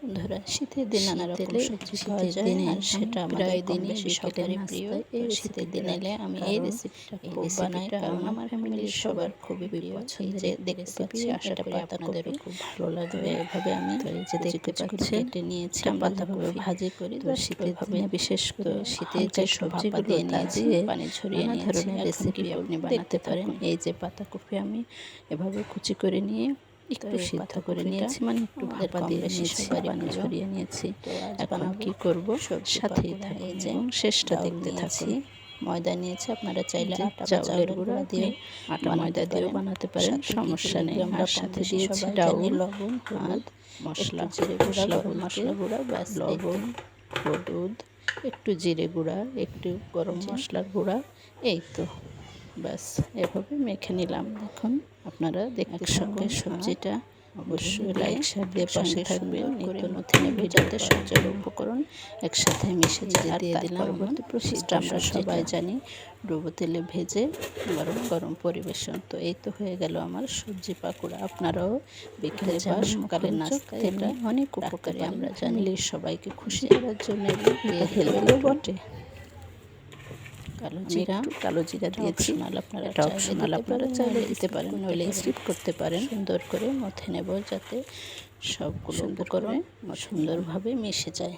বন্ধুরা, শীতের দিন নানা রকম সবজি পাওয়া যায়, আর সেটা আমাদের কম বেশি সবারই প্রিয়। তো শীতের দিন এলে আমি এই রেসিপিটা খুব বানাই, কারণ আমার ফ্যামিলির সবার খুবই পছন্দের। যে দেখতে পাচ্ছি আশা করি আপনাদেরও খুব ভালো লাগবে। এভাবে আমি এই যে দেখতে পাচ্ছি কেটে নিয়েছি, পাতাকপি ভাজি করি। তো শীতের দিনে বিশেষ করে শীতের যে সবজিগুলো দিয়ে নিয়েছি, পানি ঝরিয়ে নানা ধরনের রেসিপি আপনি বানাতে পারেন। এই যে পাতাকপি আমি এভাবে কুচি করে নিয়ে একটু সিদ্ধ করে নিয়েছি, মানে একটু ভাপা দিয়ে নিয়েছি, পানি ঝরিয়ে নিয়েছি। তো এখন কি করব, সাথেই থাকুন এবং শেষটা দেখতে থাকুন। ময়দা নিয়েছি, আপনারা চাইলে আটা বা চাউলের গুঁড়া দিয়ে আটা ময়দা দিয়েও বানাতে পারেন, সমস্যা নেই। আর সাথে দিয়েছি ডাউল, লবণ, হলুদ, মশলা, জিরে গুঁড়া, গরম মশলা গুঁড়া, ব্যাস, লবণ, হলুদ, একটু জিরে গুঁড়া, একটু গরম মশলার গুঁড়া, এই তো ব্যাস। এভাবে মেখে নিলাম। দেখুন আপনারা দেখতে সঙ্গে সবজিটা অবশ্যই লাইক শেয়ার দিয়ে পাশে থাকবেন, নিত্য নতুন ভিডিওতে সবজির উপকরণ একসাথে মিশে যায়। আর দিয়ে দিলাম পরবর্তী প্রসেসটা আমরা সবাই জানি, ডুবো তেলে ভেজে গরম গরম পরিবেশন। তো এই তো হয়ে গেল আমার সবজি পাকোড়া। আপনারাও বিকেলে বা সকালের নাস্তায় এটা অনেক উপকারী, আমরা জানি। সবাইকে খুশি করার জন্য এটা হেলদিও বটে। কালো জিরা দিয়েছি, এটা অপশনাল, আপনারা চাইলে দিতে পারেন, নইলে স্কিপ করতে পারেন। সুন্দর করে মথে নেব যাতে সবগুলো উপকরণ সুন্দরভাবে মিশে যায়।